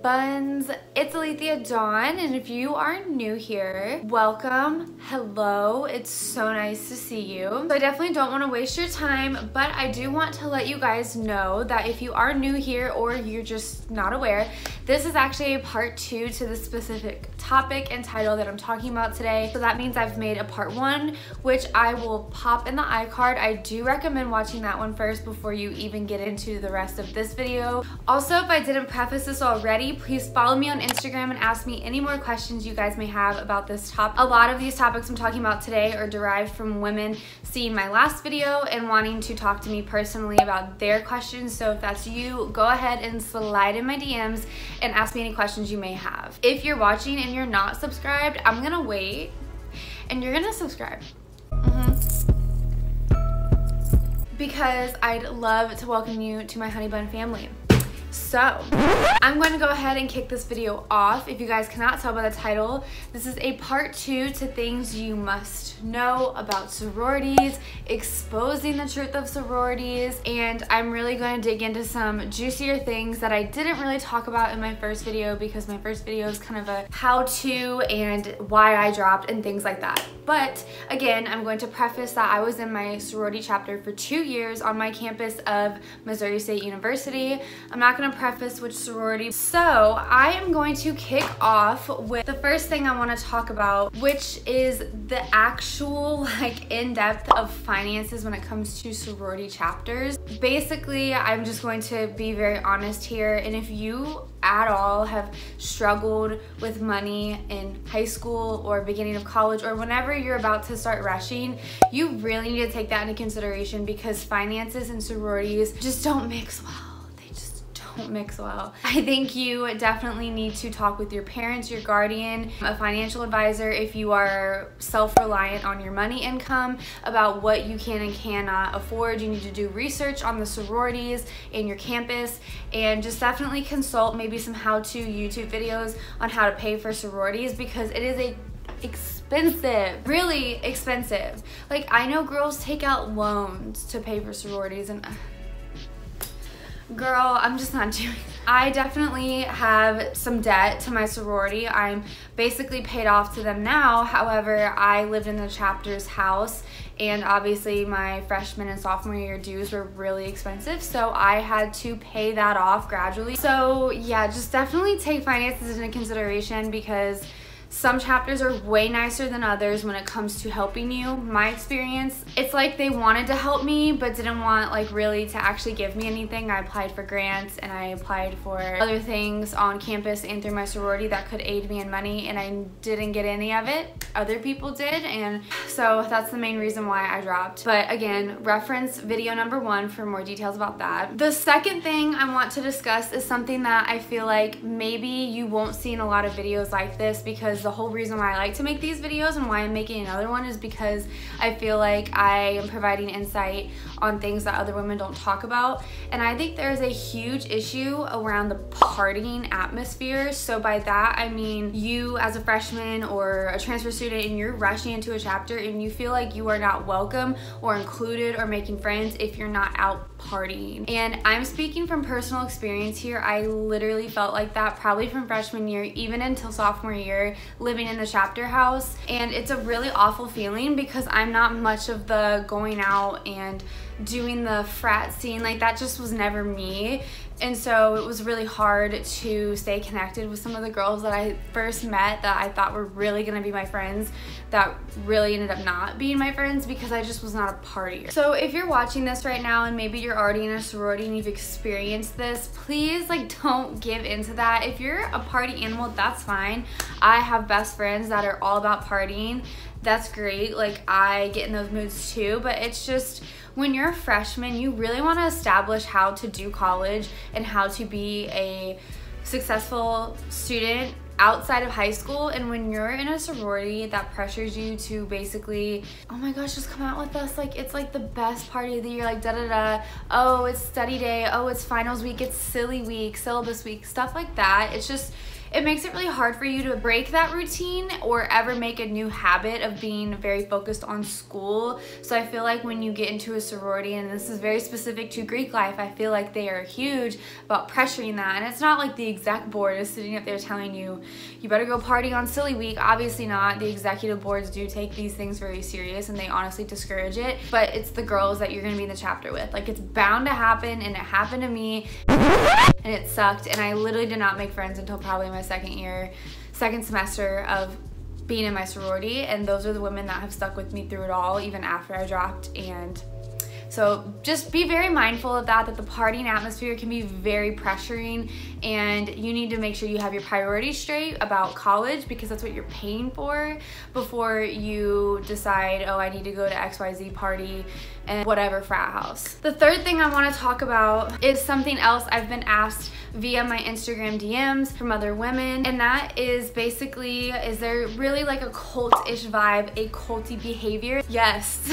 buns, it's Alethea Dawn, and if you are new here, welcome, hello, it's so nice to see you. So I definitely don't want to waste your time, but I do want to let you guys know that if you are new here or you're just not aware, this is actually a part 2 to the specific topic and title that I'm talking about today. So that means I've made a part 1, which I will pop in the iCard. I do recommend watching that one first before you even get into the rest of this video. Also, if I didn't preface this already, please follow me on Instagram and ask me any more questions you guys may have about this topic. A lot of these topics I'm talking about today are derived from women seeing my last video and wanting to talk to me personally about their questions. So if that's you, go ahead and slide in my DMs and ask me any questions you may have. If you're watching and you're not subscribed, I'm gonna wait and you're gonna subscribe. Because I'd love to welcome you to my honey bun family. So, I'm going to go ahead and kick this video off. If you guys cannot tell by the title, this is a part 2 to things you must know about sororities, exposing the truth of sororities, and I'm really going to dig into some juicier things that I didn't really talk about in my first video because my first video is kind of a how-to and why I dropped and things like that. But again, I'm going to preface that I was in my sorority chapter for 2 years on my campus of Missouri State University. I'm not going to preface which sorority. So I am going to kick off with the first thing I want to talk about, which is the actual in-depth of finances when it comes to sorority chapters. Basically, I'm just going to be very honest here, and if you at all have struggled with money in high school or beginning of college or whenever you're about to start rushing, you really need to take that into consideration because finances and sororities just don't mix well. Mix well. I think you definitely need to talk with your parents, your guardian, a financial advisor if you are self-reliant on your money income about what you can and cannot afford. You need to do research on the sororities in your campus and just definitely consult maybe some how-to YouTube videos on how to pay for sororities because it is expensive, really expensive. Like, I know girls take out loans to pay for sororities and girl, I'm just not doing it. I definitely have some debt to my sorority. I'm basically paid off to them now. However, I lived in the chapter's house and obviously my freshman and sophomore year dues were really expensive, so I had to pay that off gradually. So yeah, just definitely take finances into consideration because some chapters are way nicer than others when it comes to helping you. My experience, it's like they wanted to help me but didn't want really to actually give me anything. I applied for grants and I applied for other things on campus and through my sorority that could aid me in money, and I didn't get any of it. Other people did, and so that's the main reason why I dropped. But again, reference video number 1 for more details about that. The second thing I want to discuss is something that I feel like maybe you won't see in a lot of videos like this, because the whole reason why I like to make these videos and why I'm making another one is because I feel like I am providing insight on things that other women don't talk about. And I think there's a huge issue around the partying atmosphere. So by that I mean you as a freshman or a transfer student and you're rushing into a chapter and you feel like you are not welcome or included or making friends if you're not out partying. And I'm speaking from personal experience here. I literally felt like that probably from freshman year even until sophomore year, living in the chapter house. And it's a really awful feeling because I'm not much of the going out and doing the frat scene. Like, that just was never me. And so it was really hard to stay connected with some of the girls that I first met that I thought were really gonna be my friends that really ended up not being my friends because I just was not a partier. So if you're watching this right now and maybe you're already in a sorority and you've experienced this, please don't give into that. If you're a party animal, that's fine. I have best friends that are all about partying. That's great. I get in those moods too, but it's just when you're a freshman, you really want to establish how to do college and how to be a successful student outside of high school. And when you're in a sorority that pressures you to basically, oh my gosh, just come out with us, it's the best party of the year, da da da, oh it's study day, oh it's finals week, it's silly week, syllabus week, stuff like that. it makes it really hard for you to break that routine or ever make a new habit of being very focused on school. So I feel like when you get into a sorority, and this is very specific to Greek life, I feel like they are huge about pressuring that. And it's not like the exec board is sitting up there telling you, you better go party on silly week. Obviously not. The executive boards do take these things very serious and they honestly discourage it, but it's the girls that you're gonna be in the chapter with. Like, it's bound to happen, and it happened to me and it sucked, and I literally did not make friends until probably my second semester of being in my sorority, and those are the women that have stuck with me through it all, even after I dropped. And so just be very mindful of that the partying atmosphere can be very pressuring, and you need to make sure you have your priorities straight about college, because that's what you're paying for, before you decide, oh, I need to go to XYZ party and whatever frat house. The third thing I want to talk about is something else I've been asked via my Instagram DMs from other women, and that is basically, is there really like a cult-ish vibe, a culty behavior? Yes,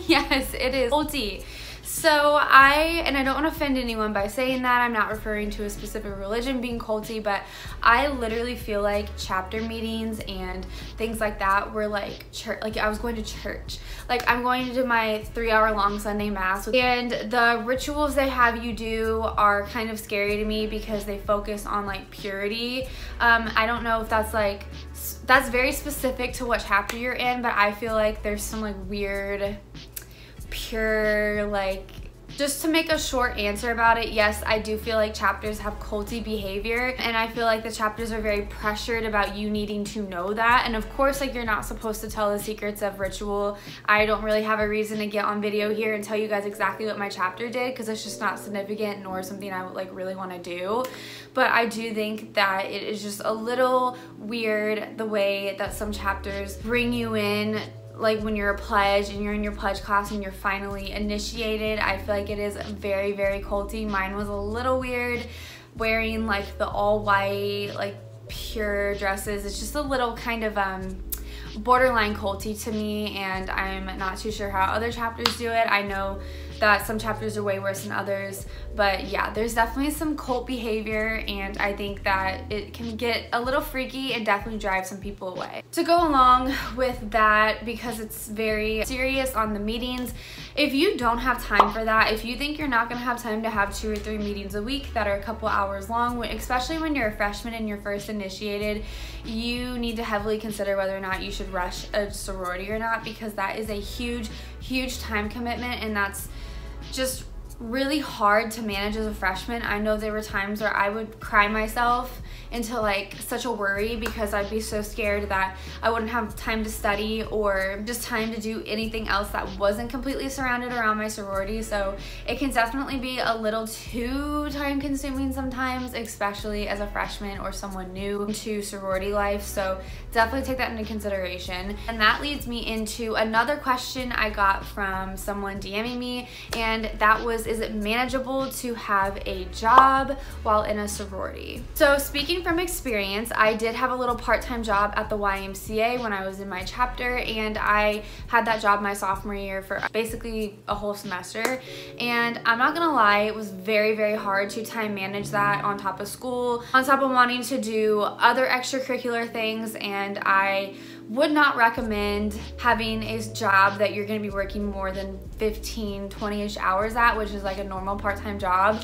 yes, it is culty. So I don't want to offend anyone by saying that, I'm not referring to a specific religion being culty, but I literally feel like chapter meetings and things like that were like church. Like, I was going to church. Like, I'm going to do my 3-hour-long Sunday mass, and the rituals they have you do are kind of scary to me because they focus on like purity. I don't know if that's very specific to what chapter you're in, but I feel like there's some like weird pure, like, just to make a short answer about it, yes, I do feel like chapters have culty behavior, and I feel like the chapters are very pressured about you needing to know that. And of course, like, you're not supposed to tell the secrets of ritual. I don't really have a reason to get on video here and tell you guys exactly what my chapter did, because it's just not significant nor something I would like really want to do. But I do think that it is just a little weird the way that some chapters bring you in, like when you're a pledge and you're in your pledge class and you're finally initiated. I feel like it is very, very culty. Mine was a little weird, wearing like the all white, like pure dresses. It's just a little kind of borderline culty to me, and I'm not too sure how other chapters do it. I know that some chapters are way worse than others, but yeah, there's definitely some cult behavior, and I think that it can get a little freaky and definitely drive some people away. To go along with that, because it's very serious on the meetings, if you don't have time for that, if you think you're not gonna have time to have 2 or 3 meetings a week that are a couple hours long, especially when you're a freshman and you're first initiated, you need to heavily consider whether or not you should rush a sorority or not, because that is a huge, huge time commitment, and that's just really hard to manage as a freshman. I know there were times where I would cry myself into like such a worry because I'd be so scared that I wouldn't have time to study or just time to do anything else that wasn't completely surrounded around my sorority. So it can definitely be a little too time consuming sometimes, especially as a freshman or someone new to sorority life. So definitely take that into consideration. And that leads me into another question I got from someone DMing me, and that was, is it manageable to have a job while in a sorority? So speaking from experience, I did have a little part-time job at the YMCA when I was in my chapter, and I had that job my sophomore year for basically a whole semester. And I'm not gonna lie, it was very, very hard to time manage that on top of school, on top of wanting to do other extracurricular things, and I would not recommend having a job that you're gonna be working more than 15, 20-ish hours at, which is like a normal part-time job.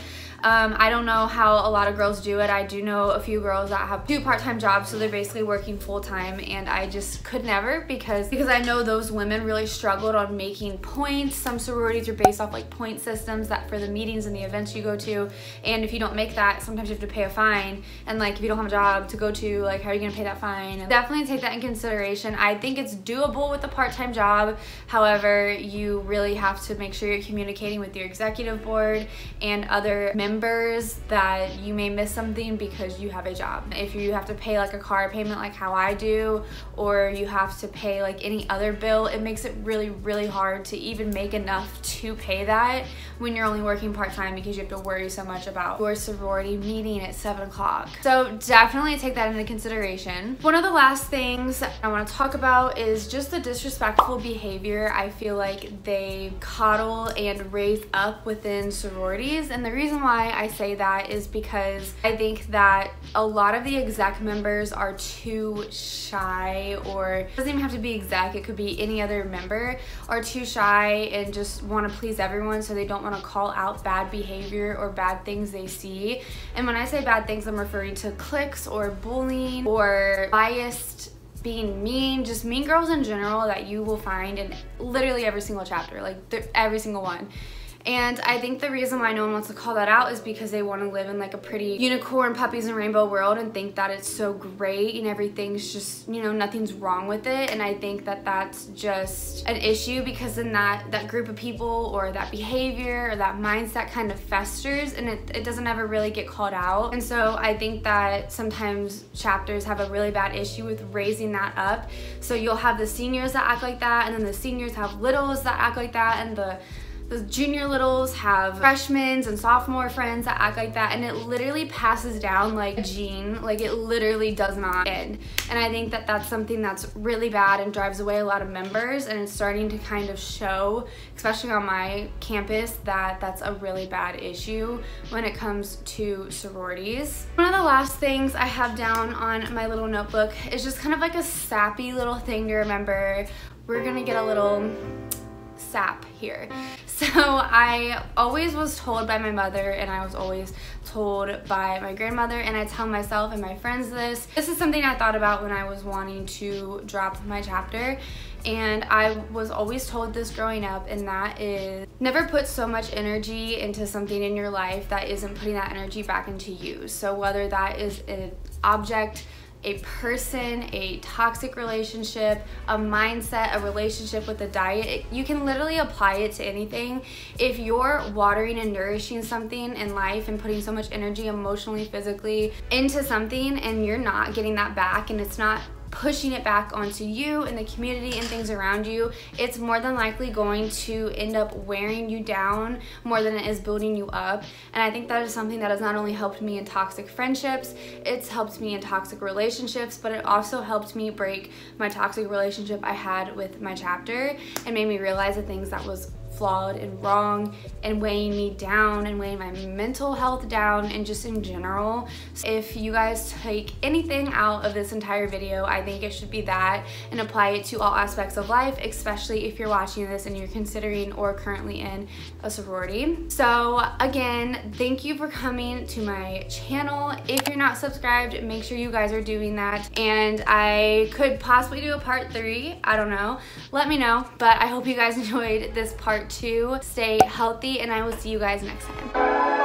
I don't know how a lot of girls do it. I do know a few girls that have 2 part-time jobs, so they're basically working full-time, and I just could never, because I know those women really struggled on making points. Some sororities are based off like point systems that for the meetings and the events you go to, and if you don't make that, sometimes you have to pay a fine, and like if you don't have a job to go to, like how are you gonna pay that fine? Definitely take that in consideration. I think it's doable with a part-time job. However, you really have to make sure you're communicating with your executive board and other members that you may miss something because you have a job. If you have to pay like a car payment like how I do, or you have to pay like any other bill, it makes it really, really hard to even make enough to pay that when you're only working part-time, because you have to worry so much about your sorority meeting at 7 o'clock. So definitely take that into consideration. One of the last things I want to talk about is just the disrespectful behavior I feel like they coddle and raise up within sororities. And the reason why why I say that is because I think that a lot of the exec members are too shy, or it doesn't even have to be exec, it could be any other member, are too shy and just want to please everyone, so they don't want to call out bad behavior or bad things they see. And when I say bad things, I'm referring to cliques or bullying or biased, being mean, just mean girls in general that you will find in literally every single chapter, like every single one. And I think the reason why no one wants to call that out is because they want to live in like a pretty unicorn, puppies and rainbow world and think that it's so great and everything's just, you know, nothing's wrong with it. And I think that that's just an issue, because then that group of people or that behavior or that mindset kind of festers, and it doesn't ever really get called out. And so I think that sometimes chapters have a really bad issue with raising that up. So you'll have the seniors that act like that, and then the seniors have littles that act like that, and the junior littles have freshmen and sophomore friends that act like that, and it literally passes down like a gene. Like, it literally does not end. And I think that that's something that's really bad and drives away a lot of members, and it's starting to kind of show, especially on my campus, that that's a really bad issue when it comes to sororities. One of the last things I have down on my little notebook is just kind of like a sappy little thing to remember. We're gonna get a little sap here. So I always was told by my mother, and I was always told by my grandmother, and I tell myself and my friends this. This is something I thought about when I was wanting to drop my chapter, and I was always told this growing up, and that is, never put so much energy into something in your life that isn't putting that energy back into you. So whether that is an object, a person, a toxic relationship, a mindset, a relationship with a diet, you can literally apply it to anything. If you're watering and nourishing something in life and putting so much energy emotionally, physically into something, and you're not getting that back, and it's not pushing it back onto you and the community and things around you, it's more than likely going to end up wearing you down more than it is building you up. And I think that is something that has not only helped me in toxic friendships, it's helped me in toxic relationships, but it also helped me break my toxic relationship I had with my chapter, and made me realize the things that was flawed and wrong and weighing me down and weighing my mental health down, and just in general. So if you guys take anything out of this entire video, I think it should be that, and apply it to all aspects of life, especially if you're watching this and you're considering or currently in a sorority. So again, thank you for coming to my channel. If you're not subscribed, make sure you guys are doing that, and I could possibly do a part 3, I don't know, let me know. But I hope you guys enjoyed this part 2. Stay healthy, and I will see you guys next time.